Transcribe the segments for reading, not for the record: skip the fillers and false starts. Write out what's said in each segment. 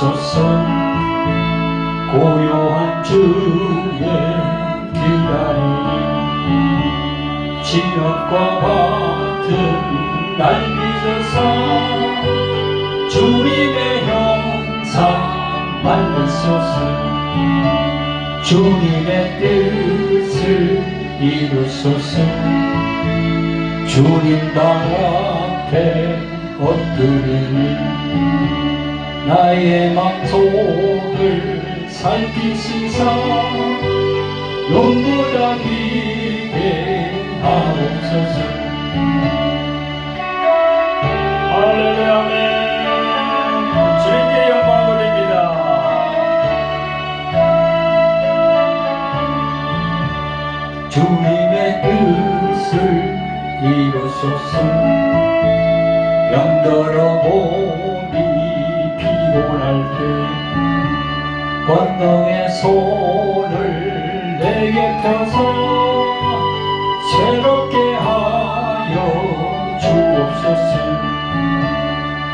이루소서. 고요한 주의 기다리니 지옥과 같은 날 빚어서 주님의 형상 만드소서. 주님의 뜻을 이루소서. 주님 방 앞에 엎드리니 나의 맘속을 살피시사 용보다 깊게 하옵소서. 할렐루야 아멘. 주님께 영광 돌립니다. 주님의 뜻을 이루소서. 병들어 몸이 피곤할 때 권능의 손을 내게 펴서 새롭게 하여 주옵소서.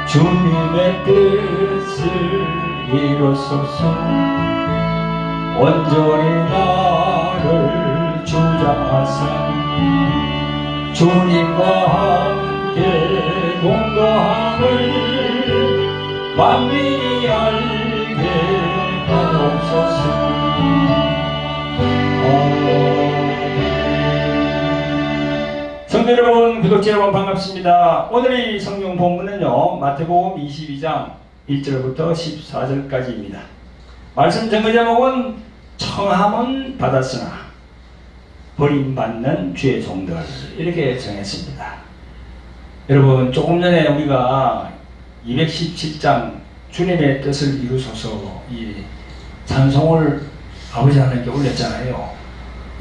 주님의 뜻을 이루소서. 온전히 나를 주장하사 주님과 함께 동거함을 만민이 알게 하옵소서. 성도 여러분, 구독자 여러분 반갑습니다. 오늘의 성경 본문은요, 마태복음 22장 1절부터 14절까지입니다. 말씀 전거 제목은 청함은 받았으나 버림받는 주의 종들, 이렇게 정했습니다. 여러분, 조금 전에 우리가 217장 주님의 뜻을 이루소서 이 찬송을 아버지 하나님께 올렸잖아요.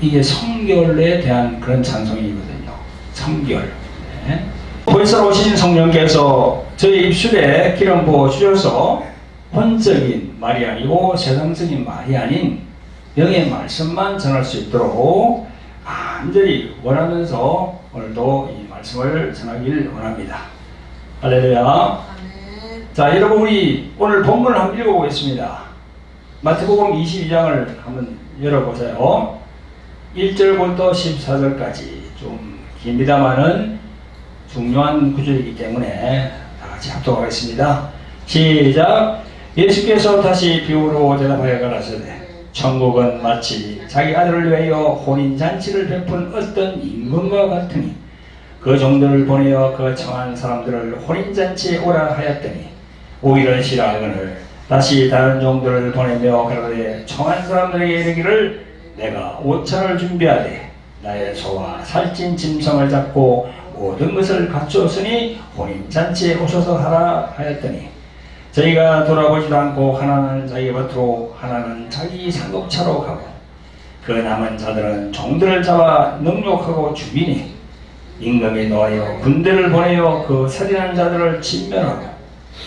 이게 성결에 대한 그런 찬송이거든요. 성결. 네. 벌써 오신 성령께서 저희 입술에 기름 부어 주셔서 혼적인 말이 아니고 세상적인 말이 아닌 영의 말씀만 전할 수 있도록 간절히 원하면서 오늘도 이 말씀을 전하길 원합니다. 할렐루야. 아멘. 자, 여러분, 우리 오늘 본문을 한번 읽어보겠습니다. 마태복음 22장을 한번 열어보세요. 1절부터 14절까지 좀 깁니다만은 중요한 구절이기 때문에 다 같이 합독하겠습니다. 시작. 예수께서 다시 비유로 대답하여 가라사대 천국은 마치 자기 아들을 위하여 혼인잔치를 베푼 어떤 임금과 같으니 그 종들을 보내어 그 청한 사람들을 혼인잔치에 오라 하였더니 오히려 싫어하거늘 다시 다른 종들을 보내며 가라되 청한 사람들에게 이르기를 내가 옷차를 준비하되 나의 소와 살찐 짐승을 잡고 모든 것을 갖추었으니 혼인잔치에 오셔서 하라 하였더니 저희가 돌아보지도 않고 하나는 자기 밭으로 하나는 자기 상급차로 가고 그 남은 자들은 종들을 잡아 능욕하고 죽이니 임금이 노하여 군대를 보내어 그 살인한 자들을 진멸하고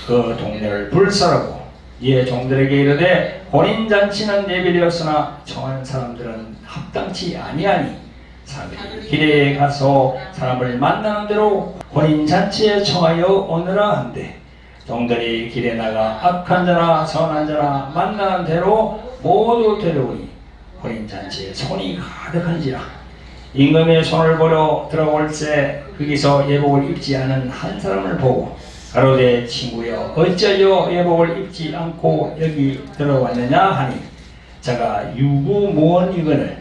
그 동네를 불살하고 이에 종들에게 이르되 혼인잔치는 예비되었으나 청한 사람들은 합당치 아니하니 사람들이 길에 가서 사람을 만나는 대로 혼인잔치에 청하여 오너라 한대 종들이 길에 나가 악한 자나 선한 자나 만나는 대로 모두 데려오니 혼인잔치에 손이 가득한지라 임금의 손을 보러 들어올새 거기서 예복을 입지 않은 한 사람을 보고 가로되 친구여 어찌하여 예복을 입지 않고 여기 들어왔느냐 하니 자가 유구무원이거늘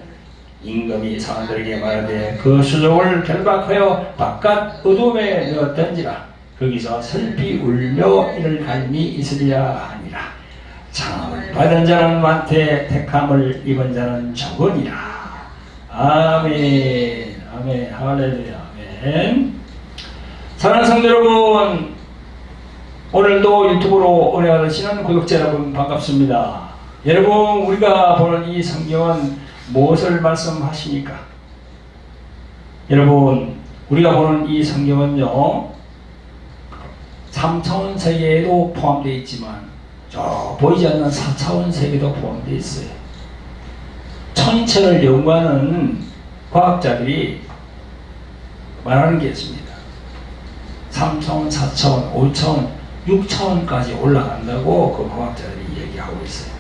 임금이 사람들에게 말하되 그 수족을 결박하여 바깥 어둠에 넣었던지라 거기서 슬피 울며 이를 갈미 있으리라 하니라. 청함을 받은 자는 많되 택함을 입은 자는 적으니라. 아멘. 아멘. 할렐루야. 아멘. 사랑하는 성도 여러분, 오늘도 유튜브로 은혜 받으시는 구독자 여러분 반갑습니다. 여러분, 우리가 보는 이 성경은 무엇을 말씀하십니까? 여러분, 우리가 보는 이 성경은요 3차원 세계에도 포함되어 있지만 저 보이지 않는 4차원 세계도 포함되어 있어요. 천체를 연구하는 과학자들이 말하는 게 있습니다. 3차원, 4차원, 5차원 6차원까지 올라간다고 그 과학자들이 얘기하고 있어요.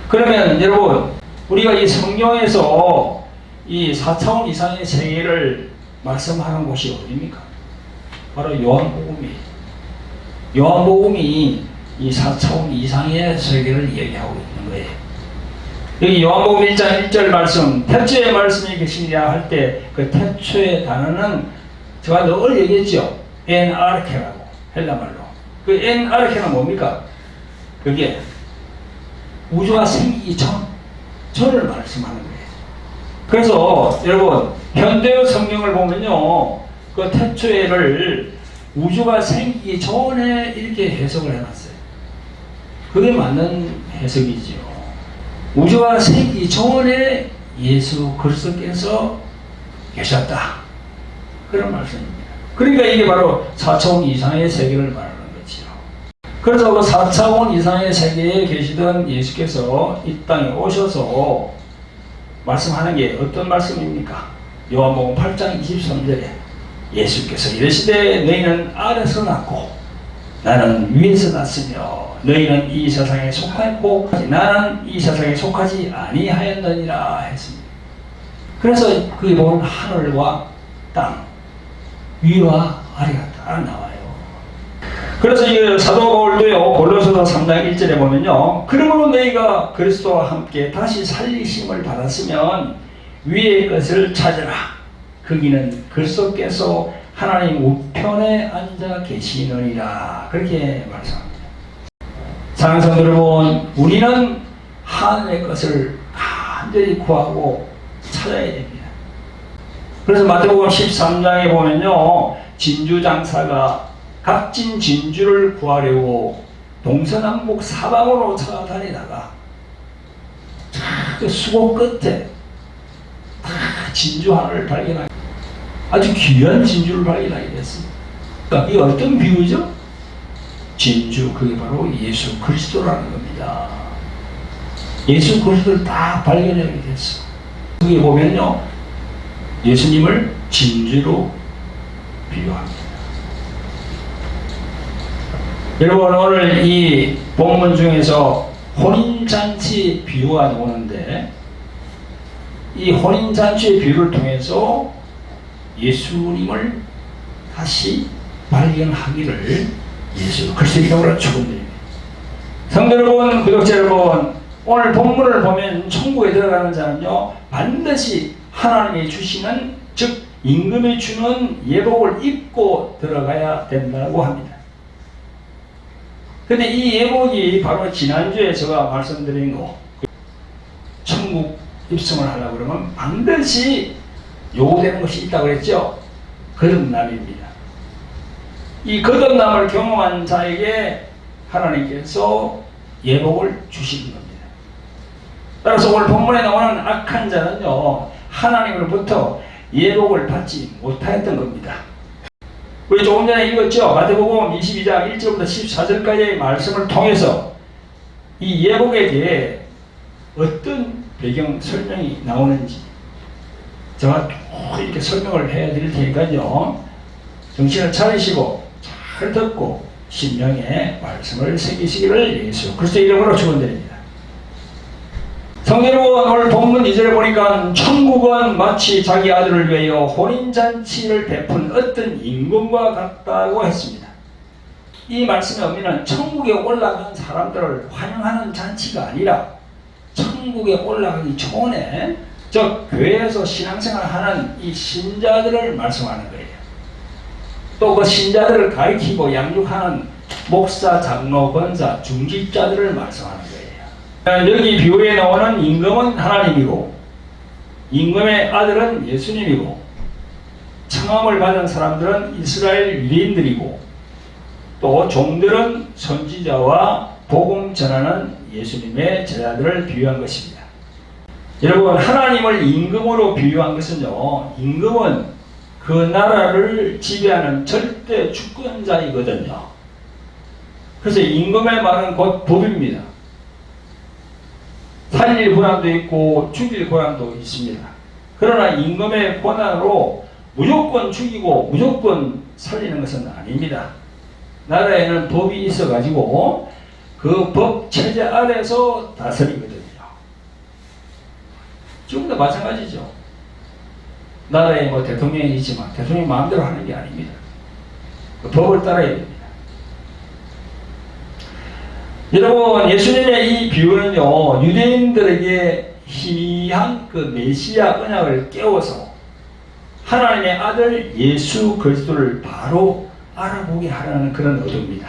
그러면 여러분, 우리가 이 성경에서 이 4차원 이상의 세계를 말씀하는 곳이 어디입니까? 바로 요한복음이에요. 요한복음이 이 4차원 이상의 세계를 얘기하고 있는 거예요. 여기 요한복음 1장 1절 말씀, 태초에 말씀이 계시니라 할 때 그 태초의 단어는 제가 늘 얘기했죠. 엔 아르케라고, 헬라말로. 그 엔 아르케는 뭡니까? 그게 우주가 생기기 전을 말씀하는 거예요. 그래서 여러분, 현대의 성경을 보면요, 그 태초에를 우주가 생기기 전에 이렇게 해석을 해놨어요. 그게 맞는 해석이지요. 우주가 생기기 전에 예수 그리스도께서 계셨다. 그런 말씀입니다. 그러니까 이게 바로 4차원 이상의 세계를 말하는 거지요. 그래서 그 4차원 이상의 세계에 계시던 예수께서 이 땅에 오셔서 말씀하는 게 어떤 말씀입니까? 요한복음 8장 23절에 예수께서 이르시되 너희는 아래서 났고 나는 위에서 났으며 너희는 이 세상에 속하였고 나는 이 세상에 속하지 아니하였느니라 했습니다. 그래서 그게 보면 하늘과 땅, 위와 아래가 딱 나와요. 그래서 이 사도 바울도요, 골로새서 3장 1절에 보면요, 그러므로 너희가 그리스도와 함께 다시 살리심을 받았으면 위의 것을 찾으라. 거기는 그리스도께서 하나님 우편에 앉아 계시느니라. 그렇게 말씀합니다. 사랑하는 성도 여러분, 우리는 하늘의 것을 간절히 구하고 찾아야 됩니다. 그래서 마태복음 13장에 보면요, 진주장사가 값진 진주를 구하려고 동서남북 사방으로 찾아다니다가 그 수고 끝에 진주 하나를 발견하게, 아주 귀한 진주를 발견하게 됐습니다. 그러니까 이게 어떤 비유죠? 진주, 그게 바로 예수 그리스도라는 겁니다. 예수 그리스도를 딱 발견하게 됐어. 거기 보면요, 예수님을 진주로 비유합니다. 여러분, 오늘 이 본문 중에서 혼인잔치 비유가 나오는데, 이 혼인잔치의 비유를 통해서 예수님을 다시 발견하기를 예수 그리스도의 이름으로 축원드립니다. 성도 여러분, 구독자 여러분, 오늘 본문을 보면 천국에 들어가는 자는요, 반드시 하나님이 주시는, 즉 임금이 주는 예복을 입고 들어가야 된다고 합니다. 근데 이 예복이 바로 지난주에 제가 말씀드린 거, 천국 입성을 하려고 그러면 반드시 요구되는 것이 있다고 그랬죠? 거듭남입니다. 이 거듭남을 경험한 자에게 하나님께서 예복을 주시는 겁니다. 따라서 오늘 본문에 나오는 악한 자는요, 하나님으로부터 예복을 받지 못하였던 겁니다. 우리 조금 전에 읽었죠? 마태복음 22장 1절부터 14절까지의 말씀을 통해서 이 예복에 대해 어떤 배경 설명이 나오는지 제가 이렇게 설명을 해드릴 테니까요, 정신을 차리시고 잘 듣고 신명의 말씀을 새기시기를 예수 그리스도의 이름으로 축원드립니다. 성도 여러분, 오늘 본문 2절에 보니까 천국은 마치 자기 아들을 위하여 혼인잔치를 베푼 어떤 임금과 같다고 했습니다. 이 말씀의 의미는 천국에 올라간 사람들을 환영하는 잔치가 아니라 천국에 올라가기 전에, 즉 교회에서 신앙생활하는 이 신자들을 말씀하는 거예요. 또 그 신자들을 가리키고 양육하는 목사, 장로, 권사, 중직자들을 말씀하는 거예요. 여기 비유에 나오는 임금은 하나님이고 임금의 아들은 예수님이고 청함을 받은 사람들은 이스라엘 유대인들이고 또 종들은 선지자와 복음 전하는 예수님의 제자들을 비유한 것입니다. 여러분, 하나님을 임금으로 비유한 것은요, 임금은 그 나라를 지배하는 절대 주권자이거든요. 그래서 임금의 말은 곧 법입니다. 살릴 권한도 있고 죽일 권한도 있습니다. 그러나 임금의 권한으로 무조건 죽이고 무조건 살리는 것은 아닙니다. 나라에는 법이 있어가지고 그 법 체제 아래서 다스리거든요. 지금도 마찬가지죠. 나라에 뭐 대통령이 있지만 대통령이 마음대로 하는 게 아닙니다. 그 법을 따라야 됩니다. 여러분, 예수님의 이 비유는요, 유대인들에게 희미한 그 메시아 언약을 깨워서 하나님의 아들 예수 그리스도를 바로 알아보게 하라는 그런 의도입니다.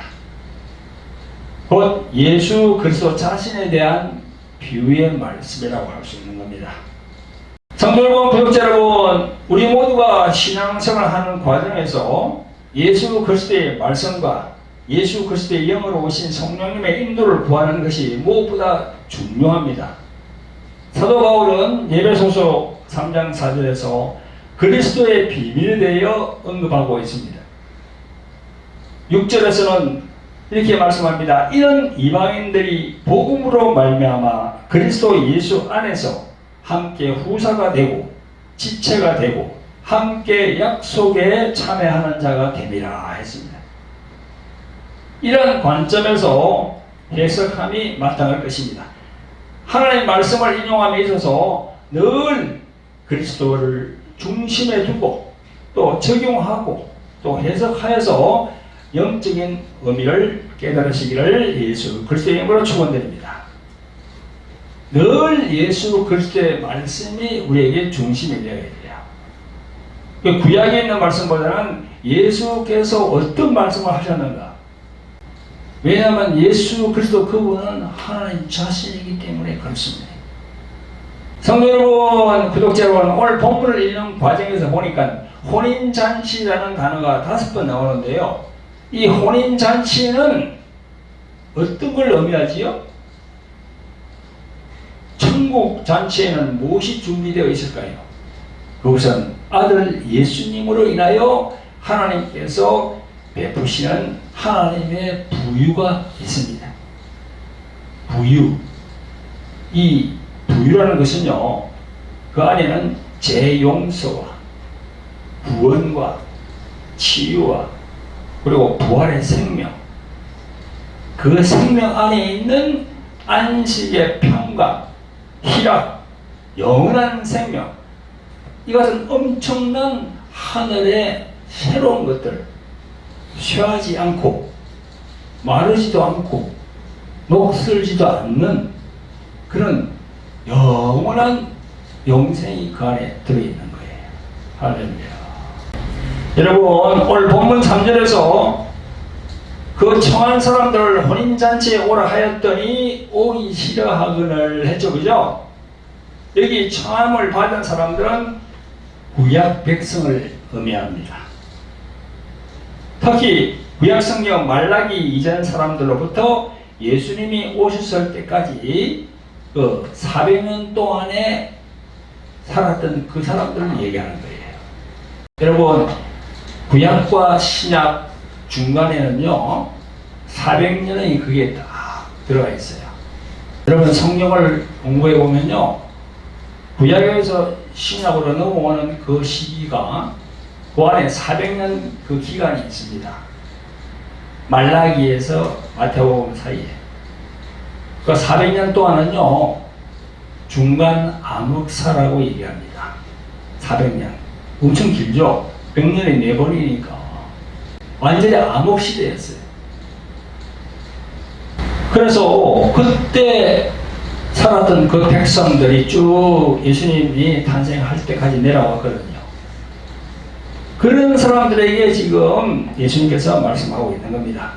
곧 예수 그리스도 자신에 대한 비유의 말씀이라고 할 수 있는 겁니다. 성도 여러분, 구독자 여러분, 우리 모두가 신앙생활을 하는 과정에서 예수 그리스도의 말씀과 예수 그리스도의 영으로 오신 성령님의 인도를 구하는 것이 무엇보다 중요합니다. 사도 바울은 에베소서 3장 4절에서 그리스도의 비밀에 대하여 언급하고 있습니다. 6절에서는 이렇게 말씀합니다. 이런 이방인들이 복음으로 말미암아 그리스도 예수 안에서 함께 후사가 되고 지체가 되고 함께 약속에 참여하는 자가 됨이라 했습니다. 이런 관점에서 해석함이 마땅할 것입니다. 하나님의 말씀을 인용함에 있어서 늘 그리스도를 중심에 두고 또 적용하고 또 해석하여서 영적인 의미를 깨달으시기를 예수 그리스도의 이름으로 축원드립니다. 늘 예수 그리스도의 말씀이 우리에게 중심이 되어야 돼요. 구약에 있는 말씀보다는 예수께서 어떤 말씀을 하셨는가? 왜냐하면 예수 그리스도 그분은 하나님 자신이기 때문에 그렇습니다. 성도 여러분, 구독자 여러분, 오늘 본문을 읽는 과정에서 보니까 혼인잔치라는 단어가 5번 나오는데요. 이 혼인잔치는 어떤 걸 의미하지요? 천국 잔치에는 무엇이 준비되어 있을까요? 그것은 아들 예수님으로 인하여 하나님께서 베푸시는 하나님의 부유가 있습니다. 부유. 이 부유라는 것은요, 그 안에는 재용서와 구원과 치유와 그리고 부활의 생명, 그 생명 안에 있는 안식의 평강, 희락, 영원한 생명, 이것은 엄청난 하늘의 새로운 것들, 쇠하지 않고 마르지도 않고 녹슬지도 않는 그런 영원한 영생이 그 안에 들어있는 거예요. 할렐루야. 여러분, 오늘 본문 3절에서 그 청한 사람들을 혼인잔치에 오라 하였더니 오기 싫어하거늘 했죠. 그죠? 여기 청함을 받은 사람들은 구약 백성을 의미합니다. 특히 구약 성경 말라기 이전 사람들로부터 예수님이 오셨을 때까지 그 400년 동안에 살았던 그 사람들을 얘기하는 거예요. 여러분, 구약과 신약 중간에는요 400년의 그게 딱 들어가 있어요. 여러분, 성경을 공부해 보면요, 구약에서 신약으로 넘어오는 그 시기가 그 안에 400년 그 기간이 있습니다. 말라기에서 마태복음 사이에. 그 400년 동안은요 중간 암흑사라고 얘기합니다. 400년. 엄청 길죠? 100년에 4번이니까 완전히 암흑시대였어요. 그래서 그때 살았던 그 백성들이 쭉 예수님이 탄생할 때까지 내려왔거든요. 그런 사람들에게 지금 예수님께서 말씀하고 있는 겁니다.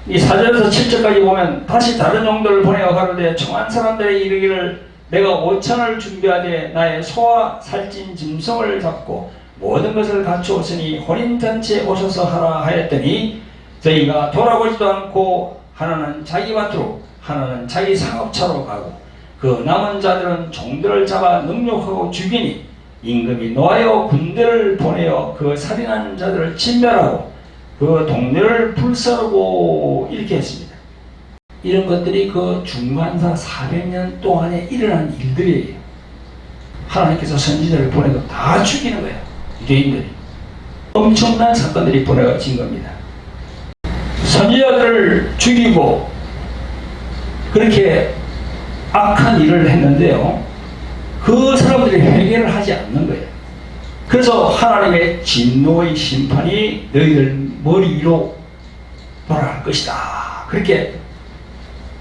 이 4절에서 7절까지 보면 다시 다른 용도를 보내어 가로되 청한 사람들의 이르기를 내가 5천을 준비하되 나의 소와 살찐 짐승을 잡고 모든 것을 갖추었으니 혼인잔치에 오셔서 하라 하였더니 저희가 돌아보지도 않고 하나는 자기 밭으로 하나는 자기 상업차로 가고 그 남은 자들은 종들을 잡아 능욕하고 죽이니 임금이 노하여 군대를 보내어 그 살인한 자들을 진멸하고 그 동네를 불사르고 이렇게 했습니다. 이런 것들이 그 중간사 400년 동안에 일어난 일들이에요. 하나님께서 선지자를 보내고 다 죽이는 거예요. 유대인들이. 엄청난 사건들이 벌어진 겁니다. 선지자들을 죽이고 그렇게 악한 일을 했는데요. 그 사람들이 회개를 하지 않는 거예요. 그래서 하나님의 진노의 심판이 너희들 머리 위로 돌아갈 것이다. 그렇게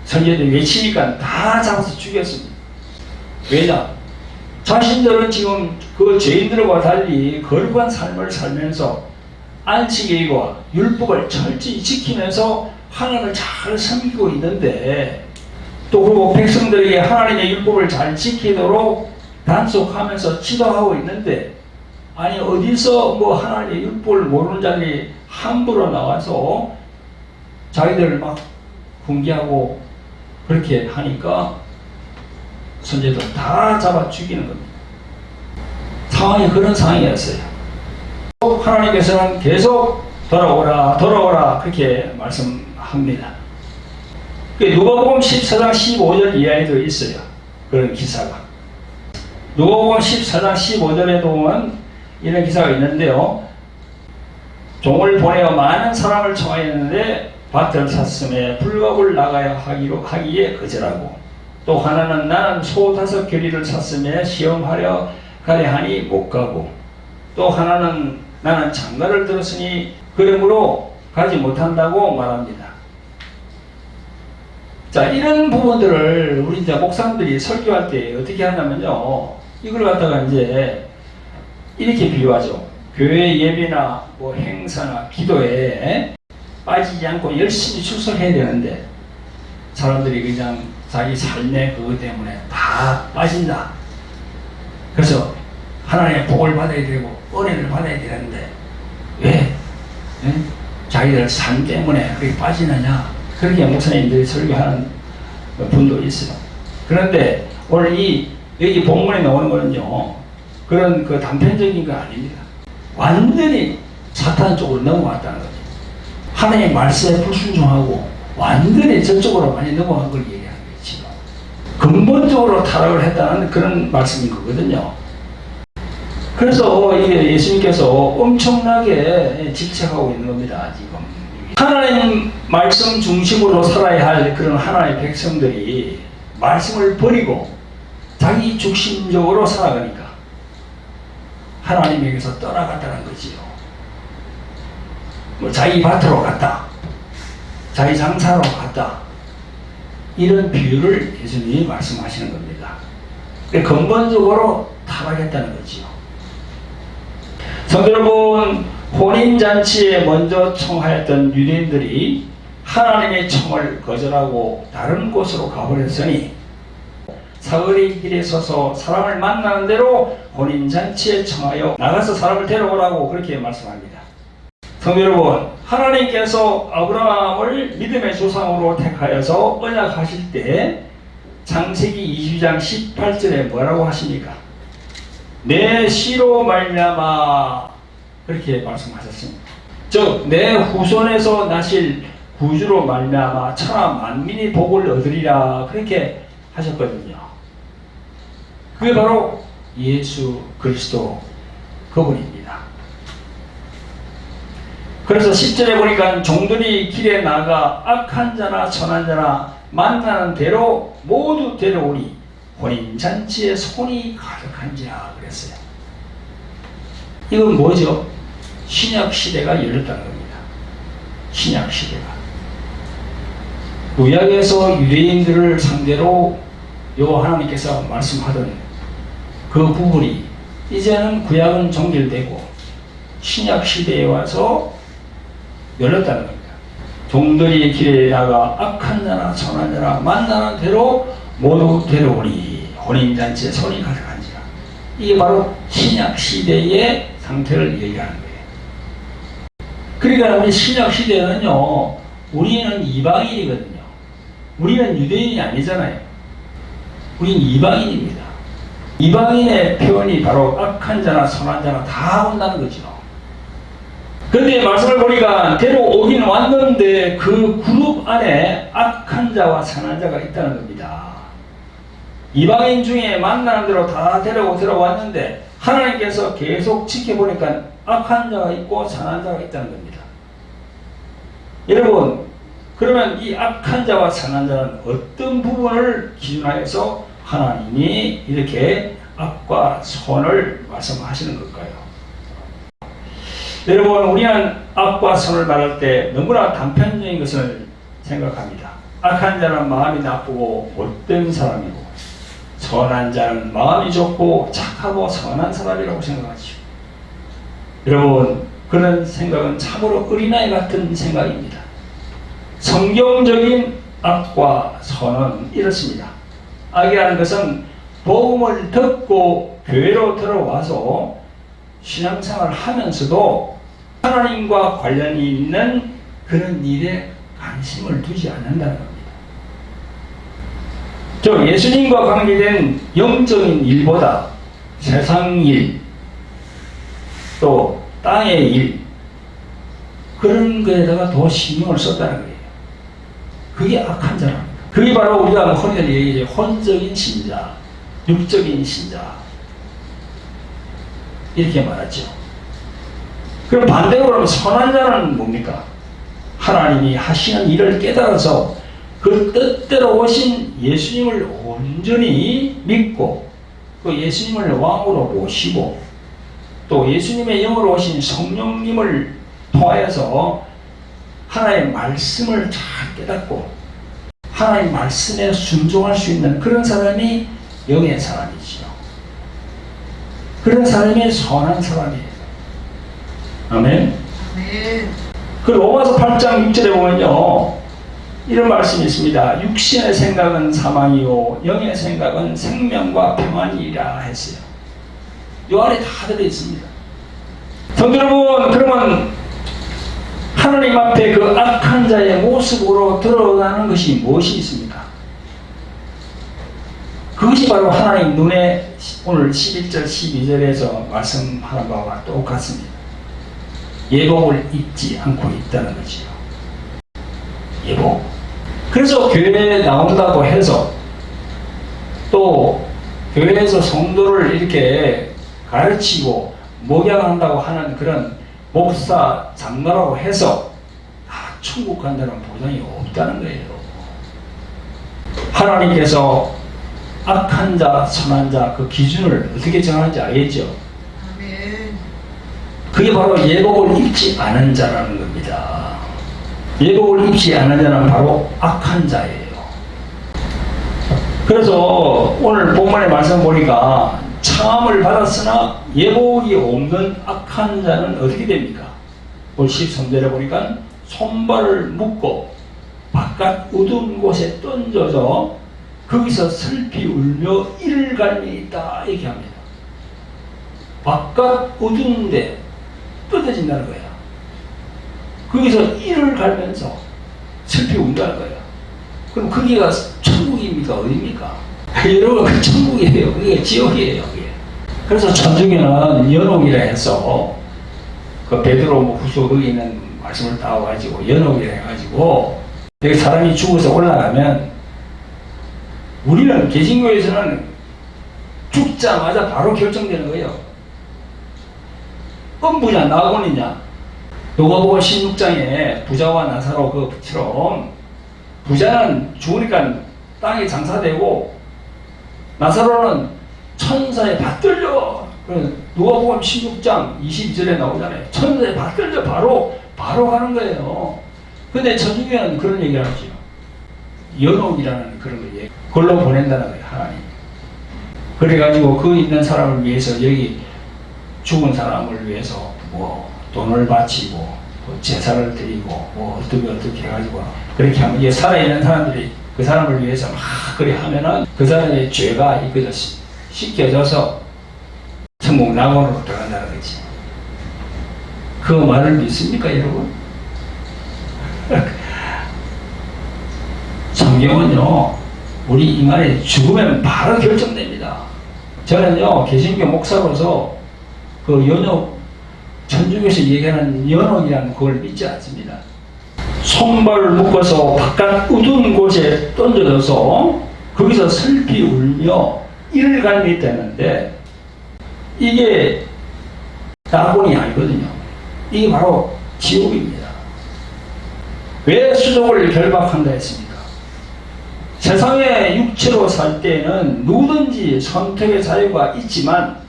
선지자들이 외치니까 다 잡아서 죽였습니다. 왜냐? 자신들은 지금 그 죄인들과 달리 거룩한 삶을 살면서 안식일과 율법을 철저히 지키면서 하나님을 잘 섬기고 있는데, 또 그리고 백성들에게 하나님의 율법을 잘 지키도록 단속하면서 지도하고 있는데, 아니 어디서 뭐 하나님의 율법을 모르는 자들이 함부로 나와서 자기들을 막 훈계하고 그렇게 하니까 선지자들 다 잡아 죽이는 겁니다. 상황이 그런 상황이었어요. 하나님께서는 계속 돌아오라 돌아오라 그렇게 말씀합니다. 누가복음 14장 15절 이하에도 있어요. 그런 기사가. 누가복음 14장 15절에 보면 이런 기사가 있는데요. 종을 보내어 많은 사람을 청하였는데 밭을 샀음에 불갑을 나가야 하기에 거절하고, 또 하나는 나는 소 5겨리를 샀음에 시험하려 가야 하니 못 가고, 또 하나는 나는 장가를 들었으니 그러므로 가지 못한다고 말합니다. 자, 이런 부분들을 우리 이제 목사님들이 설교할 때 어떻게 하냐면요, 이걸 갖다가 이제 이렇게 비유하죠. 교회 예배나 뭐 행사나 기도에 빠지지 않고 열심히 출석해야 되는데 사람들이 그냥 자기 삶의 그것 때문에 다 빠진다. 그래서 하나님의 복을 받아야 되고 은혜를 받아야 되는데 왜 자기들 삶 때문에 그렇게 빠지느냐, 그렇게 목사님들이 설교하는 분도 있어요. 그런데 오늘 여기 본문에 나오는 거는요, 그런 그 단편적인 거 아닙니다. 완전히 사탄 쪽으로 넘어갔다는 거죠. 하나님의 말씀에 불순종하고 완전히 저쪽으로 많이 넘어간 걸 얘기하는 거예요. 지금 근본적으로 타락을 했다는 그런 말씀인 거거든요. 그래서 이게 예수님께서 엄청나게 질책하고 있는 겁니다. 지금 하나님 말씀 중심으로 살아야 할 그런 하나님의 백성들이 말씀을 버리고 자기 중심적으로 살아가니까 하나님에게서 떠나갔다는 거지요. 뭐 자기 밭으로 갔다, 자기 장사로 갔다, 이런 비유를 예수님이 말씀하시는 겁니다. 근본적으로 타락했다는 거지요. 성도 여러분, 혼인잔치에 먼저 청하였던 유대인들이 하나님의 청을 거절하고 다른 곳으로 가버렸으니 사거리 길에 서서 사람을 만나는 대로 혼인잔치에 청하여 나가서 사람을 데려오라고 그렇게 말씀합니다. 성도 여러분, 하나님께서 아브라함을 믿음의 조상으로 택하여서 언약하실 때 창세기 22장 18절에 뭐라고 하십니까? 내 씨로 말미암아, 그렇게 말씀하셨습니다. 즉 내 후손에서 나실 구주로 말미암아 천하 만민이 복을 얻으리라, 그렇게 하셨거든요. 그게 바로 예수 그리스도 그분입니다. 그래서 10절에 보니까 종들이 길에 나가 악한 자나 선한 자나 만나는 대로 모두 데려오니 혼인잔치에 손이 가득한지라 그랬어요. 이건 뭐죠? 신약시대가 열렸다는 겁니다. 신약시대가. 구약에서 유대인들을 상대로 하나님께서 말씀하던 그 부분이 이제는 구약은 종결되고 신약시대에 와서 열렸다는 겁니다. 종들이 길에 나가 악한 자나 선한 자나 만나는 대로 모두 데려오니 혼인잔치에 손이 가득한지라. 이게 바로 신약시대의 상태를 얘기하는 거예요. 그러니까 우리 신약시대는요, 우리는 이방인이거든요. 우리는 유대인이 아니잖아요. 우리는 이방인입니다. 이방인의 표현이 바로 악한 자나 선한 자나 다 온다는 거죠. 그런데 말씀을 보니까 데려오긴 왔는데 그 그룹 안에 악한 자와 선한 자가 있다는 겁니다. 이방인 중에 만나는 대로 다 데려왔는데 하나님께서 계속 지켜보니까 악한 자가 있고 선한 자가 있다는 겁니다. 여러분, 그러면 이 악한 자와 선한 자는 어떤 부분을 기준하여서 하나님이 이렇게 악과 선을 말씀하시는 걸까요? 여러분, 우리는 악과 선을 말할 때 너무나 단편적인 것을 생각합니다. 악한 자는 마음이 나쁘고 못된 사람이고, 선한 자는 마음이 좋고 착하고 선한 사람이라고 생각하죠. 여러분, 그런 생각은 참으로 어린아이 같은 생각입니다. 성경적인 악과 선은 이렇습니다. 악이라는 것은 복음을 듣고 교회로 들어와서 신앙생활을 하면서도 하나님과 관련이 있는 그런 일에 관심을 두지 않는다는 겁니다. 예수님과 관계된 영적인 일보다 세상 일, 또 땅의 일, 그런 거에다가 더 신경을 썼다는 거예요. 그게 악한 자랍니다. 그게 바로 우리가 흔히 얘기하는 혼적인 신자, 육적인 신자, 이렇게 말하죠. 그럼 반대로 그러면 선한 자는 뭡니까? 하나님이 하시는 일을 깨달아서 그 뜻대로 오신 예수님을 온전히 믿고 그 예수님을 왕으로 모시고 또 예수님의 영으로 오신 성령님을 통하여서 하나님의 말씀을 잘 깨닫고 하나님의 말씀에 순종할 수 있는 그런 사람이 영의 사람이지요. 그런 사람이 선한 사람이에요. 아멘. 아멘. 그 로마서 8장 6절에 보면요, 이런 말씀이 있습니다. 육신의 생각은 사망이요 영의 생각은 생명과 평안이라 했어요. 이 안에 다 들어있습니다. 성도 여러분, 그러면 하나님 앞에 그 악한 자의 모습으로 드러나는 것이 무엇이 있습니까? 그것이 바로 하나님 눈에 오늘 11절 12절에서 말씀하는 바와 똑같습니다. 예복을 입지 않고 있다는 거지요. 예복. 그래서 교회에 나온다고 해서 또 교회에서 성도를 이렇게 가르치고 목양한다고 하는 그런 목사, 장로라고 해서 천국 간다는 보장이 없다는 거예요. 하나님께서 악한 자, 선한 자 그 기준을 어떻게 정하는지 알겠죠? 아멘. 그게 바로 예복을 입지 않은 자라는 겁니다. 예복을 입지 않은 자는 바로 악한 자예요. 그래서 오늘 본문의 말씀 보니까 창함을 받았으나 예복이 없는 악한 자는 어떻게 됩니까? 올 13절에 보니까 손발을 묶고 바깥 어두운 곳에 던져서 거기서 슬피 울며 이를 갈미 있다 이렇게 합니다. 바깥 어두운데 뜯어진다는 거야. 거기서 이를 갈면서 슬피 운다는 거야. 그럼 거기가 천국입니까? 어디입니까? 여러분, 그 천국이에요. 그게 지옥이에요. 그게. 그래서 천주교는 연옥이라 해서 그 베드로 후서 거기 있는 말씀을 따와가지고 연옥이라 해가지고 여기 사람이 죽어서 올라가면 우리는 개신교에서는 죽자마자 바로 결정되는 거예요. 음부냐 낙원이냐. 누가복음 16장에 부자와 나사로 그처럼 부자는 죽으니까 땅에 장사되고 나사로는 천사에 받들려. 누가복음 16장 22절에 나오잖아요. 천사에 받들려 바로 가는 거예요. 근데 천주교는 그런 얘기를 하죠. 연옥이라는 그런 거예요. 그걸로 보낸다는 거예요, 하나님. 그래가지고 그 있는 사람을 위해서 여기 죽은 사람을 위해서 뭐 돈을 바치고 뭐 제사를 드리고 뭐 어떻게 해가지고 그렇게 하면 이게 살아있는 사람들이 그 사람을 위해서 막 그래 하면은 그 사람의 죄가 이거죠 씻겨져서 천국 낙원으로 들어간다는 거지. 그 말을 믿습니까, 여러분? 성경은요, 우리 인간의 죽으면 바로 결정됩니다. 저는요, 개신교 목사로서 그 연옥, 천주교에서 얘기하는 연옥이라는 그걸 믿지 않습니다. 손발을 묶어서 바깥 어두운 곳에 던져져서 거기서 슬피 울며 이를 갈미했다는데 이게 낙원이 아니거든요. 이게 바로 지옥입니다. 왜 수족을 결박한다 했습니까? 세상에 육체로 살 때에는 누구든지 선택의 자유가 있지만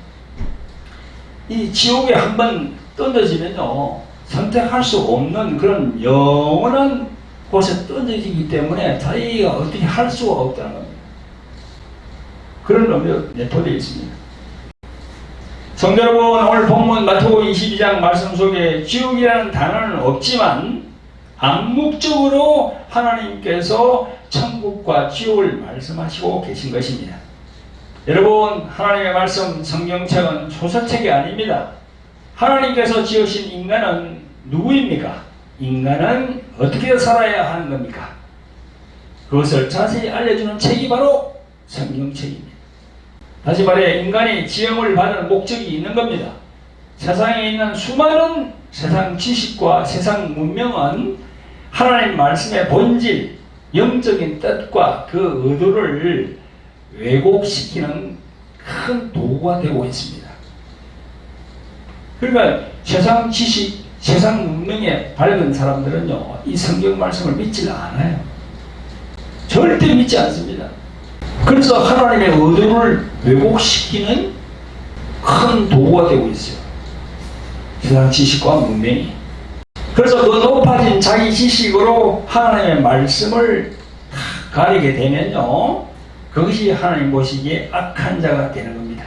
이 지옥에 한번 던져지면요 선택할 수 없는 그런 영원한 곳에 던져지기 때문에 자기가 어떻게 할 수가 없다는 겁니다. 그런 의미로 내포되어 있습니다. 성도 여러분, 오늘 본문 마태복음 22장 말씀 속에 지옥이라는 단어는 없지만 암묵적으로 하나님께서 천국과 지옥을 말씀하시고 계신 것입니다. 여러분, 하나님의 말씀 성경책은 소설책이 아닙니다. 하나님께서 지으신 인간은 누구입니까? 인간은 어떻게 살아야 하는 겁니까? 그것을 자세히 알려주는 책이 바로 성경책입니다. 다시 말해 인간이 지음을 받은 목적이 있는 겁니다. 세상에 있는 수많은 세상 지식과 세상 문명은 하나님 말씀의 본질, 영적인 뜻과 그 의도를 왜곡시키는 큰 도구가 되고 있습니다. 그러니까 세상 지식, 세상 문명에 밝은 사람들은요, 이 성경 말씀을 믿지 않아요. 절대 믿지 않습니다. 그래서 하나님의 의도를 왜곡시키는 큰 도구가 되고 있어요. 세상 지식과 문명이. 그래서 그 높아진 자기 지식으로 하나님의 말씀을 가리게 되면요, 그것이 하나님 보시기에 악한 자가 되는 겁니다.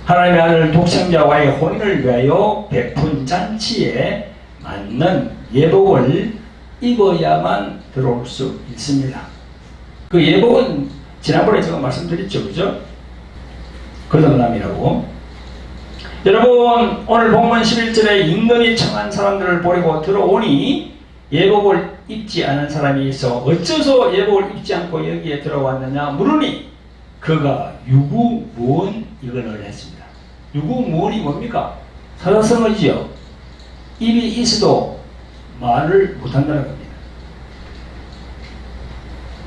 하나님의 아들 독생자와의 혼인을 위하여 베푼 잔치에 맞는 예복을 입어야만 들어올 수 있습니다. 그 예복은 지난번에 제가 말씀드렸죠, 그죠? 거듭남이라고. 여러분, 오늘 본문 11절에 임금이 청한 사람들을 보내고 들어오니 예복을 입지 않은 사람이 있어 어째서 예복을 입지 않고 여기에 들어왔느냐 물으니 그가 유구무원 이건을 했습니다. 유구무원이 뭡니까? 사자성어지요. 입이 있어도 말을 못한다는 겁니다.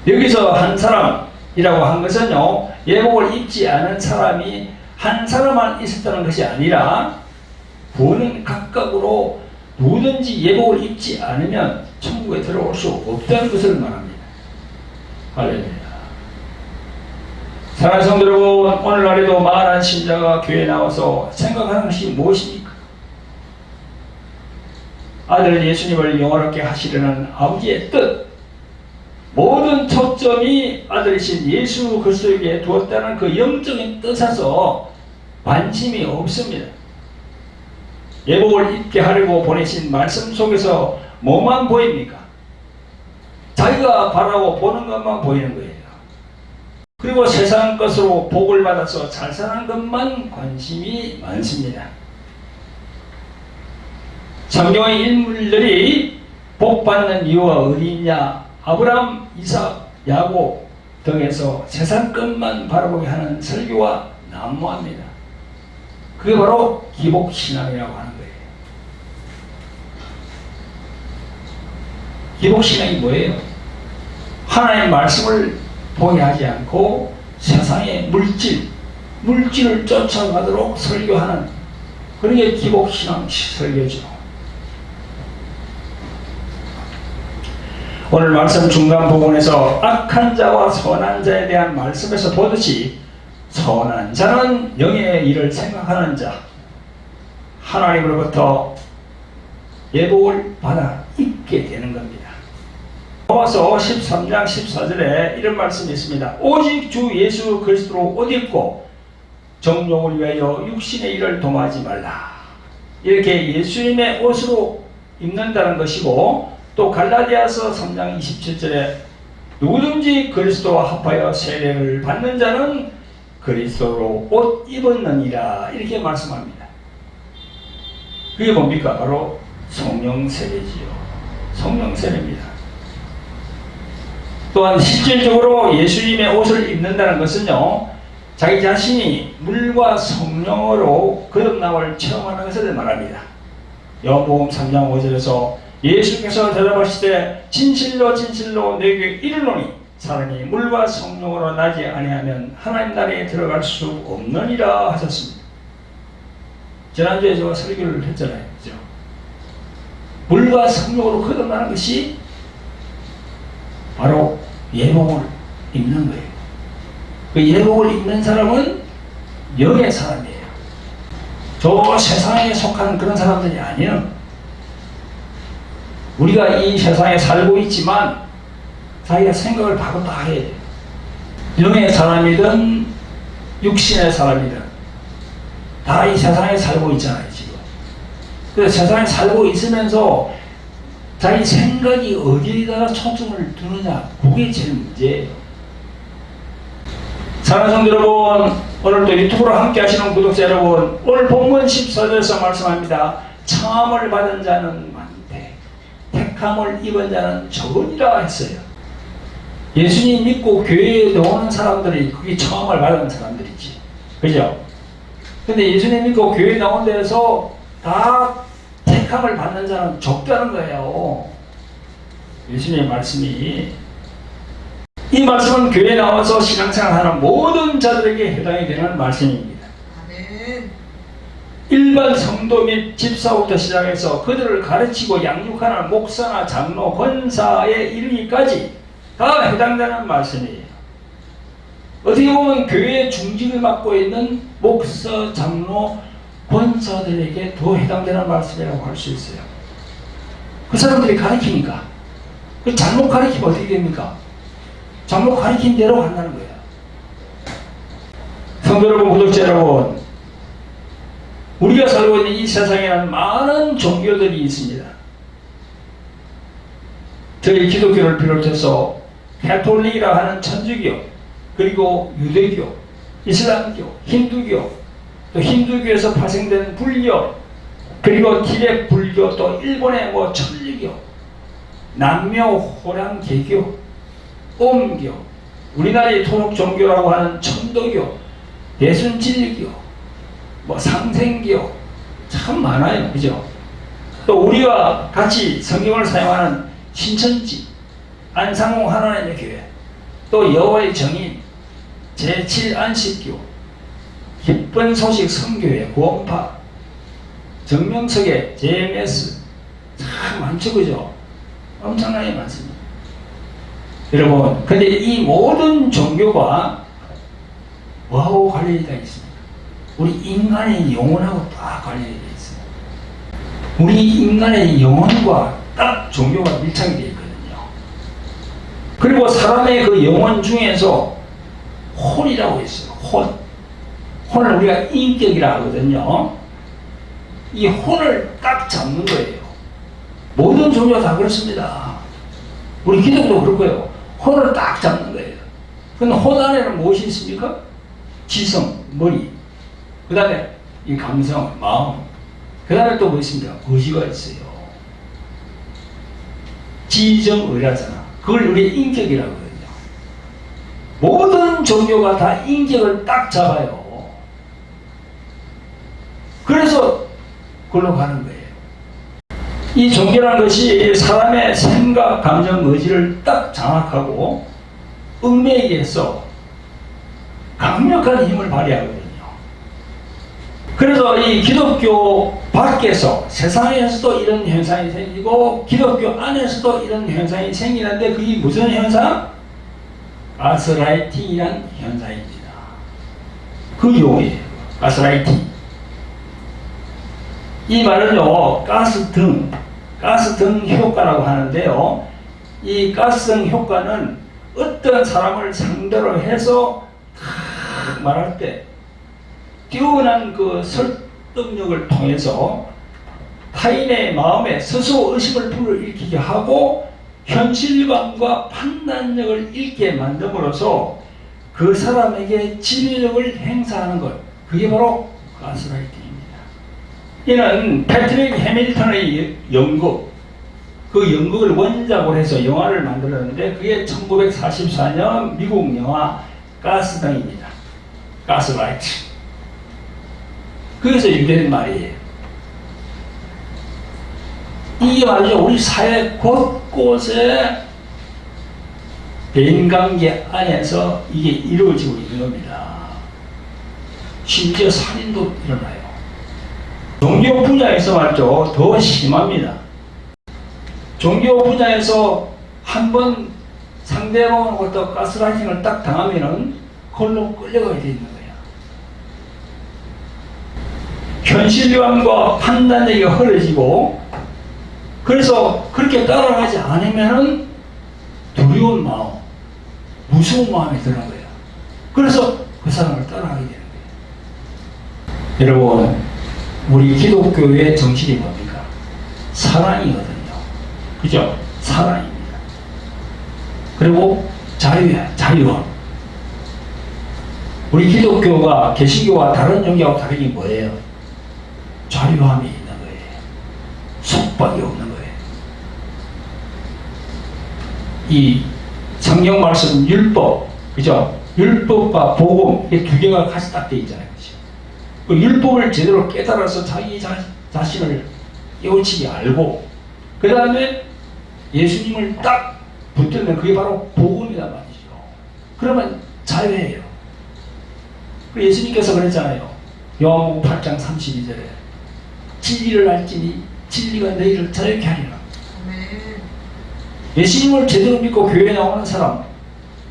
여기서 한 사람이라고 한 것은요, 예복을 입지 않은 사람이 한 사람만 있었다는 것이 아니라 구원은 각각으로 누구든지 예복을 입지 않으면 천국에 들어올 수 없다는 것을 말합니다. 할렐루야. 사랑하는 성도 여러분, 오늘날에도 많은 신자가 교회에 나와서 생각하는 것이 무엇입니까? 아들 예수님을 영원하게 하시려는 아버지의 뜻, 모든 초점이 아들이신 예수 그리스도에게 두었다는 그 영적인 뜻에서 관심이 없습니다. 예복을 입게 하려고 보내신 말씀 속에서 뭐만 보입니까? 자기가 바라고 보는 것만 보이는 거예요. 그리고 세상 것으로 복을 받아서 잘 사는 것만 관심이 많습니다. 성경의 인물들이 복받는 이유가 어디 있냐? 아브라함, 이삭, 야곱 등에서 세상 것만 바라보게 하는 설교가 난무합니다. 그게 바로 기복신앙이라고 하는 거예요. 기복신앙이 뭐예요? 하나님의 말씀을 보게 하지 않고 세상의 물질을 쫓아가도록 설교하는 그런 게 기복신앙 설교죠. 오늘 말씀 중간 부분에서 악한 자와 선한 자에 대한 말씀에서 보듯이 선한 자는 영의 일을 생각하는 자, 하나님으로부터 예복을 받아 입게 되는 겁니다. 로마서 13장 14절에 이런 말씀이 있습니다. 오직 주 예수 그리스도로 옷 입고 정욕을 위하여 육신의 일을 도모하지 말라. 이렇게 예수님의 옷으로 입는다는 것이고, 또 갈라디아서 3장 27절에 누구든지 그리스도와 합하여 세례를 받는 자는 그리스도로 옷 입었느니라 이렇게 말씀합니다. 그게 뭡니까? 바로 성령 세례지요. 성령 세례입니다. 또한 실질적으로 예수님의 옷을 입는다는 것은요, 자기 자신이 물과 성령으로 거듭남을 체험하는 것을 말합니다. 요한복음 3장 5절에서 예수께서 대답하실 때 진실로 진실로 내게 이르노니 사람이 물과 성령으로 나지 아니하면 하나님 나라에 들어갈 수 없느니라 하셨습니다. 지난주에 제가 설교를 했잖아요. 그죠? 물과 성욕으로 거듭나는 것이 바로 예복을 입는 거예요. 그 예복을 입는 사람은 영의 사람이에요. 저 세상에 속한 그런 사람들이 아니에요. 우리가 이 세상에 살고 있지만 자기가 생각을 바꾼다 해야 돼요. 영의 사람이든 육신의 사람이든 다 이 세상에 살고 있잖아요, 지금. 그래서 세상에 살고 있으면서 자기 생각이 어디에다가 초점을 두느냐, 그게 제일 문제예요. 사랑하는 성도 여러분, 오늘도 유튜브로 함께 하시는 구독자 여러분, 오늘 본문 14절에서 말씀합니다. 청함을 받은 자는 많대, 택함을 입은 자는 적으리라 했어요. 예수님 믿고 교회에 나오는 사람들이 그게 청함을 받은 사람들이지, 그죠? 근데 예수님 믿고 교회에 나온 데에서 다 택함을 받는 자는 적다는 거예요. 예수님의 말씀이, 이 말씀은 교회에 나와서 신앙생활하는 모든 자들에게 해당이 되는 말씀입니다. 아멘. 일반 성도 및 집사부터 시작해서 그들을 가르치고 양육하는 목사나 장로, 권사에 이르기까지 다 해당되는 말씀이에요. 어떻게 보면 교회의 중직을 맡고 있는 목사, 장로, 권사들에게 더 해당되는 말씀이라고 할 수 있어요. 그 사람들이 가르치니까. 그 잘못 가르치면 어떻게 됩니까? 잘못 가르친 대로 간다는 거예요. 성도 여러분, 구독자 여러분, 우리가 살고 있는 이 세상에는 많은 종교들이 있습니다. 저희 기독교를 비롯해서 가톨릭이라 하는 천주교, 그리고 유대교, 이슬람교, 힌두교, 또 힌두교에서 파생된 불교, 그리고 티베트 불교, 또 일본의 천리교, 남묘 호랑 개교, 옴교, 우리나라의 토속 종교라고 하는 천도교, 대순진리교, 상생교, 참 많아요, 그죠? 또 우리가 같이 성경을 사용하는 신천지, 안상홍 하나님의 교회, 또 여호와의 정인, 제7안식교, 기쁜 소식 성교회, 구원파, 정명석의 JMS, 참 많죠, 그죠? 엄청나게 많습니다. 여러분, 근데 이 모든 종교가 뭐하고 관련이 되어 있습니까? 우리 인간의 영혼하고 딱 관련이 되어 있어요. 우리 인간의 영혼과 딱 종교가 밀착이 되어 있거든요. 그리고 사람의 그 영혼 중에서 혼이라고 있어요. 혼을 우리가 인격이라 하거든요. 이 혼을 딱 잡는 거예요. 모든 종교가 다 그렇습니다. 우리 기독교도 그렇고요. 혼을 딱 잡는 거예요. 그런데 혼 안에는 무엇이 있습니까? 지성, 머리, 그 다음에 이 감성, 마음, 그 다음에 또 뭐 있습니까? 의지가 있어요. 지정의라잖아. 그걸 우리 인격이라고 하거든요. 모든 종교가 다 인격을 딱 잡아요. 그래서 그걸로 가는 거예요. 이 종교라는 것이 사람의 생각, 감정, 의지를 딱 장악하고 얽매이게 해서 강력한 힘을 발휘하거든요. 그래서 이 기독교 밖에서 세상에서도 이런 현상이 생기고 기독교 안에서도 이런 현상이 생기는데 그게 무슨 현상? 가스라이팅이란 현상입니다. 그 용어예요. 가스라이팅. 이 말은요, 가스등 효과라고 하는데요. 이 가스등 효과는 어떤 사람을 상대로 해서 말할 때 뛰어난 그 설득력을 통해서 타인의 마음에 스스로 의심을 불러일으키게 하고 현실감과 판단력을 잃게 만듦으로써 그 사람에게 지배력을 행사하는 것, 그게 바로 가스라이팅입니다. 이는 패트릭 해밀턴의 연극, 그 연극을 원작으로 해서 영화를 만들었는데 그게 1944년 미국 영화 가스등입니다. 가스라이트. 그래서 유래된 말이에요. 이게 말이죠. 우리 사회 곳곳에 대인관계 안에서 이게 이루어지고 있는 겁니다. 심지어 살인도 일어나요. 종교 분야에서 말이죠. 더 심합니다. 종교 분야에서 한번 상대방으로부터 가스라이팅을 딱 당하면은 그걸로 끌려가게 돼 있는 거야. 현실감과 판단력이 흐려지고, 그래서 그렇게 따라가지 않으면은 두려운 마음, 무서운 마음이 드는 거야. 그래서 그 사람을 따라가게 되는 거야. 여러분, 우리 기독교의 정신이 뭡니까? 사랑이거든요. 그죠? 사랑입니다. 그리고 자유야, 자유함. 우리 기독교가 개신교와 다른 종교하고 다른 게 뭐예요? 자유함이 있는 거예요. 속박이 없는 거예요. 이 성경 말씀 율법, 그죠? 율법과 복음, 이게 두 개가 같이 딱 돼 있잖아요. 그죠? 그 율법을 제대로 깨달아서 자기 자신을 깨우치게 알고, 그 다음에 예수님을 딱 붙들면 그게 바로 복음이란 말이죠. 그러면 자유해요. 예수님께서 그랬잖아요. 요한복음 8장 32절에 진리를 알지니 진리가 너희를 자유케 하리라. 예수님을 제대로 믿고 교회에 나오는 사람,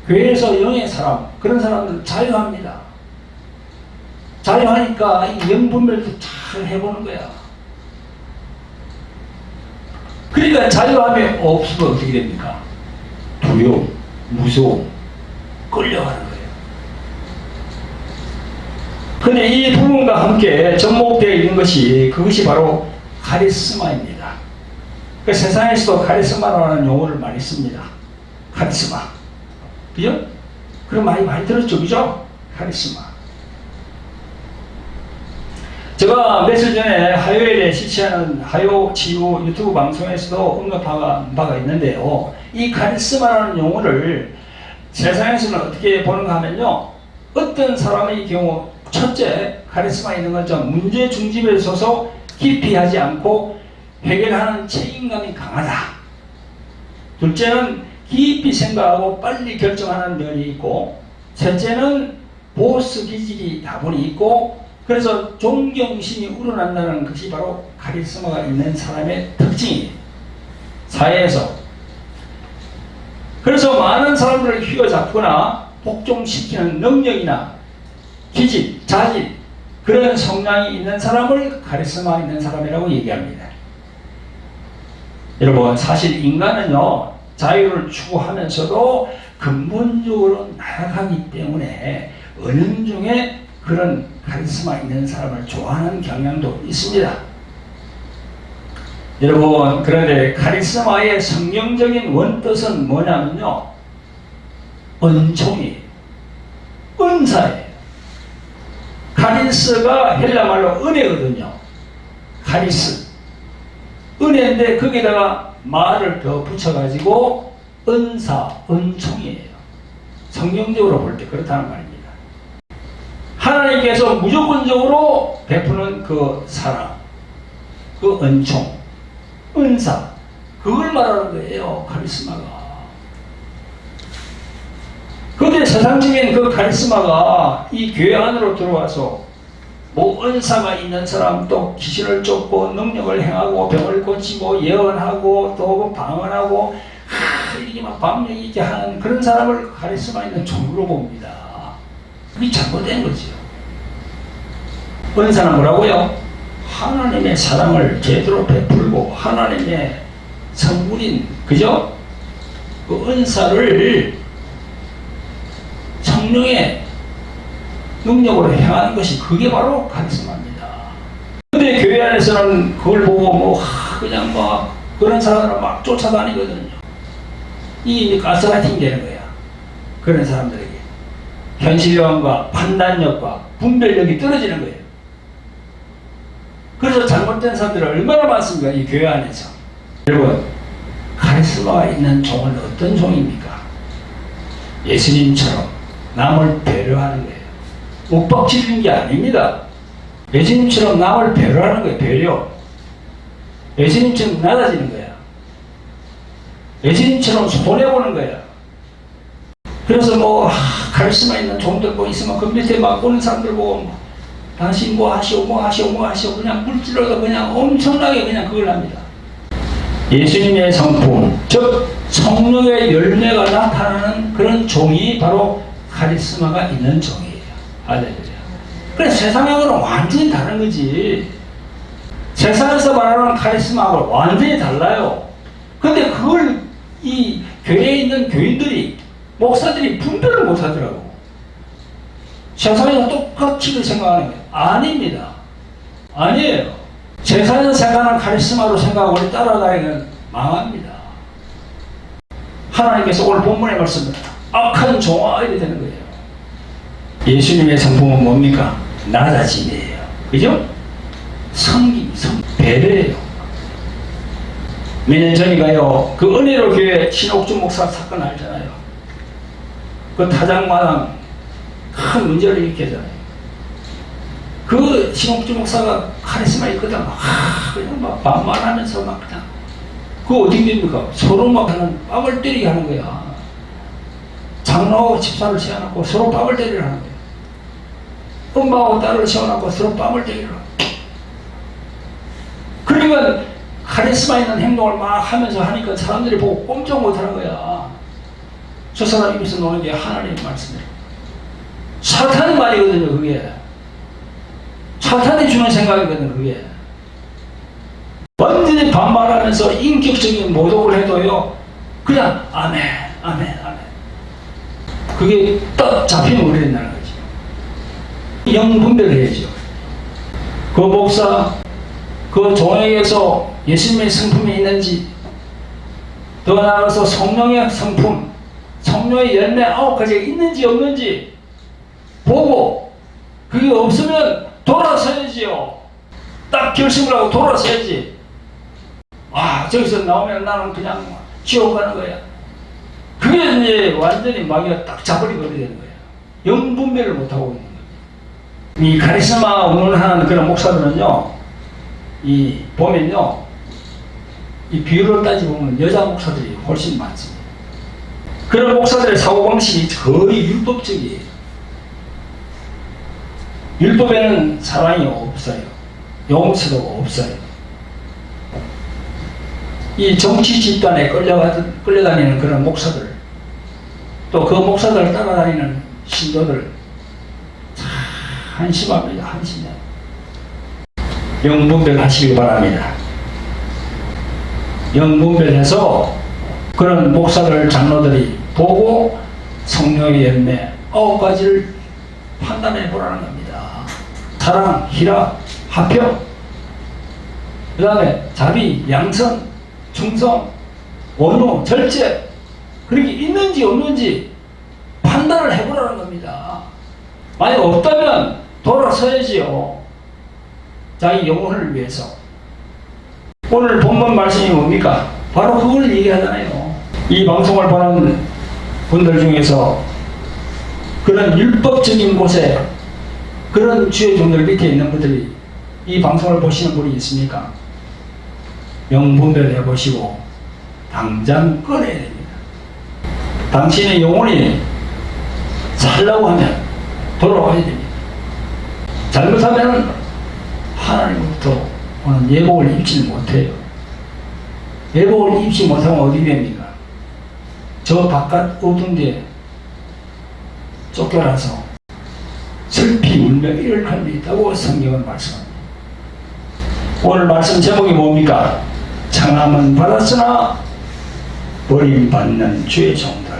교회에서 영의 사람, 그런 사람들은 자유합니다. 자유하니까 이 영분별도 잘 해보는 거야. 그러니까 자유함이 없으면 어떻게 됩니까? 두려움, 무서움, 끌려가는 거예요. 근데 이 부분과 함께 접목되어 있는 것이, 그것이 바로 카리스마입니다. 그 세상에서도 카리스마라는 용어를 많이 씁니다. 카리스마. 그죠? 그럼 많이 들었죠? 그죠? 카리스마. 제가 며칠 전에 화요일에 실시하는 화요 치유 유튜브 방송에서도 언급한 바가 있는데요. 이 카리스마라는 용어를 세상에서는 어떻게 보는가 하면요. 어떤 사람의 경우, 첫째, 카리스마 있는 건 좀 문제 중심에 서서 깊이 하지 않고 해결하는 책임감이 강하다. 둘째는 깊이 생각하고 빨리 결정하는 면이 있고, 셋째는 보스 기질이 다분히 있고, 그래서 존경심이 우러난다는 것이 바로 카리스마가 있는 사람의 특징이에요. 사회에서. 그래서 많은 사람들을 휘어잡거나 복종시키는 능력이나 기질, 자질, 그런 성향이 있는 사람을 카리스마 있는 사람이라고 얘기합니다. 여러분, 사실 인간은요, 자유를 추구하면서도 근본적으로 나아가기 때문에 은연중에 그런 카리스마 있는 사람을 좋아하는 경향도 있습니다. 여러분, 그런데 카리스마의 성경적인 원뜻은 뭐냐면요, 은총이에요. 은사예요. 카리스가 헬라말로 은혜거든요. 카리스. 은혜인데 거기다가 말을 더 붙여가지고 은사, 은총이에요. 성경적으로 볼 때 그렇다는 말입니다. 하나님께서 무조건적으로 베푸는 그 사랑, 그 은총, 은사, 그걸 말하는 거예요. 카리스마가. 그런데 세상적인 그 카리스마가 이 교회 안으로 들어와서 뭐 은사가 있는 사람, 또 귀신을 쫓고 능력을 행하고 병을 고치고 예언하고 또 방언하고 이렇게 막 방명이 있게 하는 그런 사람을 카리스마 있는 종으로 봅니다. 그게 잘못된 거죠. 은사는 뭐라고요? 하나님의 사랑을 제대로 베풀고 하나님의 성물인, 그죠? 그 은사를 성령의 능력으로 행하는 것이, 그게 바로 카리스마입니다. 근데 교회 안에서는 그걸 보고 뭐 그냥 막 그런 사람들을 막 쫓아다니거든요. 이 가스라이팅 되는 거야. 그런 사람들에게 현실감과 판단력과 분별력이 떨어지는 거예요. 그래서 잘못된 사람들이 얼마나 많습니까? 이 교회 안에서. 여러분, 카리스마가 있는 종은 어떤 종입니까? 예수님처럼 남을 배려하는 거예요. 윽박지르는 게 아닙니다. 예수님처럼 남을 배려하는 거예요. 배려. 예수님처럼 낮아지는 거야. 예수님처럼 손해보는 거야. 그래서 뭐 카리스마 있는 종들 뭐 있으면 그 밑에 막 오는 사람들 보고 당신 뭐 하시오 그냥 물질로도 그냥 엄청나게 그냥 그걸 합니다. 예수님의 성품, 즉 성령의 열매가 나타나는 그런 종이 바로 카리스마가 있는 종이에요. 할렐루야. 그래서 세상하고는 완전히 다른 거지. 세상에서 말하는 카리스마하고 완전히 달라요. 근데 그걸 이 교회에 있는 교인들이, 목사들이 분별을 못 하더라고. 세상에서 똑같이 생각하는 게 아닙니다. 아니에요. 세상에서 생각하는 카리스마로 생각하고 따라다니면 망합니다. 하나님께서 오늘 본문의 말씀은 악한 종아 이렇게 되는 거예요. 예수님의 성품은 뭡니까? 낮아짐이에요. 그죠? 성김, 배려예요. 몇 년 전인가요? 그 은혜로 교회 신옥준 목사 사건 알잖아요. 그 타작마당 큰 문제를 일으켰잖아요. 그 신옥준 목사가 카리스마 있거든. 그냥 막 반말하면서 막 그냥. 그거 어떻게 됩니까? 서로 막 하는 뺨을 때리게 하는 거야. 장로하고 집사를 세워놓고 서로 뺨을 때리려 하는 거야. 엄마하고 딸을 세워놓고 서로 뺨을 때리려 하는 거야. 그러니까 카리스마 있는 행동을 막 하면서 하니까 사람들이 보고 꼼짝 못하는 거야. 저 사람 입에서 노는 게 하나님의 말씀이에요. 사탄의 말이거든요, 그게. 사탄이 주는 생각이거든, 그게. 완전히 반말하면서 인격적인 모독을 해도요, 그냥 아멘, 아멘, 아멘. 그게 딱 잡히면 어떻게 된다는 거죠. 영분별을 해야죠. 그 목사, 그 종에게서 예수님의 성품이 있는지, 더 나아가서 성령의 성품, 성령의 열매 9가지가 있는지 없는지 보고, 그게 없으면 돌아서야지요. 딱 결심을 하고 돌아서야지. 저기서 나오면 나는 그냥 지옥 가는 거야. 그게 이제 완전히 마귀가 딱 잡아버리게 되는 거야. 영분별을 못하고 있는 거야. 이 카리스마 운운하는 그런 목사들은요, 보면요, 이 비율을 따지보면 여자 목사들이 훨씬 많습니다. 그런 목사들의 사고방식이 거의 율법적이에요. 율법에는 사랑이 없어요. 용서도 없어요. 이 정치 집단에 끌려다니는 그런 목사들, 또 그 목사들을 따라다니는 신도들, 한심합니다. 한심해. 영분별 하시기 바랍니다. 영분별해서 그런 목사들, 장로들이 보고 성령의 열매 9가지를 판단해 보라는 겁니다. 사랑, 희락, 화평, 그 다음에 자비, 양선, 충성, 원호, 절제, 그렇게 있는지 없는지 판단을 해보라는 겁니다. 만약 없다면 돌아서야지요. 자기 영혼을 위해서. 오늘 본문 말씀이 뭡니까? 바로 그걸 얘기하잖아요. 이 방송을 보는 분들 중에서 그런 율법적인 곳에 그런 주의 종들 밑에 있는 분들이 이 방송을 보시는 분이 있습니까? 영분별 해보시고 당장 꺼내야 됩니다. 당신의 영혼이 살라고 하면 돌아와야 됩니다. 잘못하면 하나님부터 오는 예복을 입지 못해요. 예복을 입지 못하면 어디 됩니까? 저 바깥 어두운 데 쫓겨나서 슬피 울며 이럴 수 있다고 성경은 말씀합니다. 오늘 말씀 제목이 뭡니까? 청함은 받았으나 버림받는 주의 종들.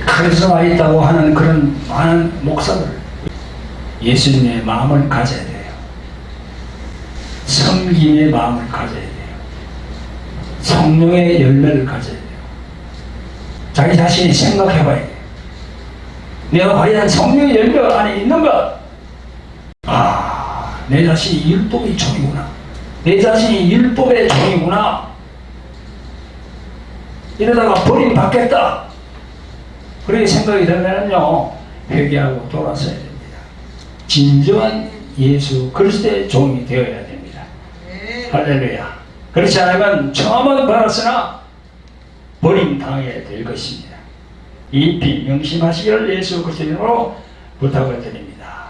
카리스마 있다고 하는 그런 많은 목사들, 예수님의 마음을 가져야 돼요. 섬김의 마음을 가져야 돼요. 성령의 열매를 가져야 돼요. 자기 자신이 생각해 봐야 돼요. 내가 과연 성령의 열매 안에 있는가? 내 자신이 율법의 종이구나. 내 자신이 율법의 종이구나. 이러다가 버림받겠다. 그렇게 생각이 들면요, 회개하고 돌아서야 됩니다. 진정한 예수 그리스도의 종이 되어야 됩니다. 할렐루야. 그렇지 않으면 청함은 받았으나 버림당하게 될 것입니다. 이 명심하시기를 예수 그리스도의 이름으로 부탁을 드립니다.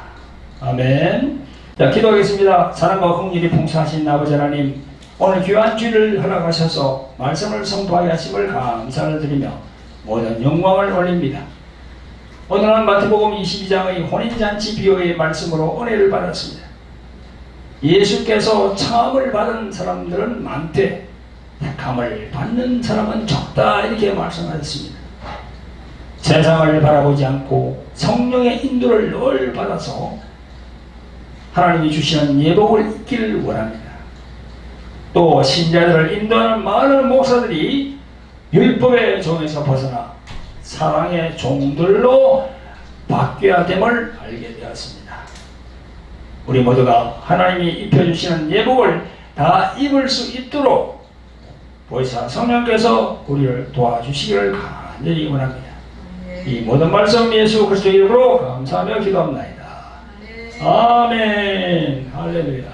아멘. 자, 기도하겠습니다. 사랑과 긍휼이 풍성하신 아버지 하나님, 오늘 귀한 주일을 허락하셔서 말씀을 선포하게 하심을 감사를 드리며 모든 영광을 올립니다. 오늘은 마태복음 22장의 혼인잔치 비유의 말씀으로 은혜를 받았습니다. 예수께서 청함을 받은 사람들은 많되 택함을 받는 사람은 적다 이렇게 말씀하셨습니다. 세상을 바라보지 않고 성령의 인도를 늘 받아서 하나님이 주시는 예복을 잊기를 원합니다. 또 신자들을 인도하는 많은 목사들이 율법의 종에서 벗어나 사랑의 종들로 바뀌어야 됨을 알게 되었습니다. 우리 모두가 하나님이 입혀주시는 예복을 다 입을 수 있도록 보혜사 성령께서 우리를 도와주시기를 간절히 원합니다. 이 모든 말씀 예수 그리스도의 이름으로 감사하며 기도합니다. 아멘. 할렐루야.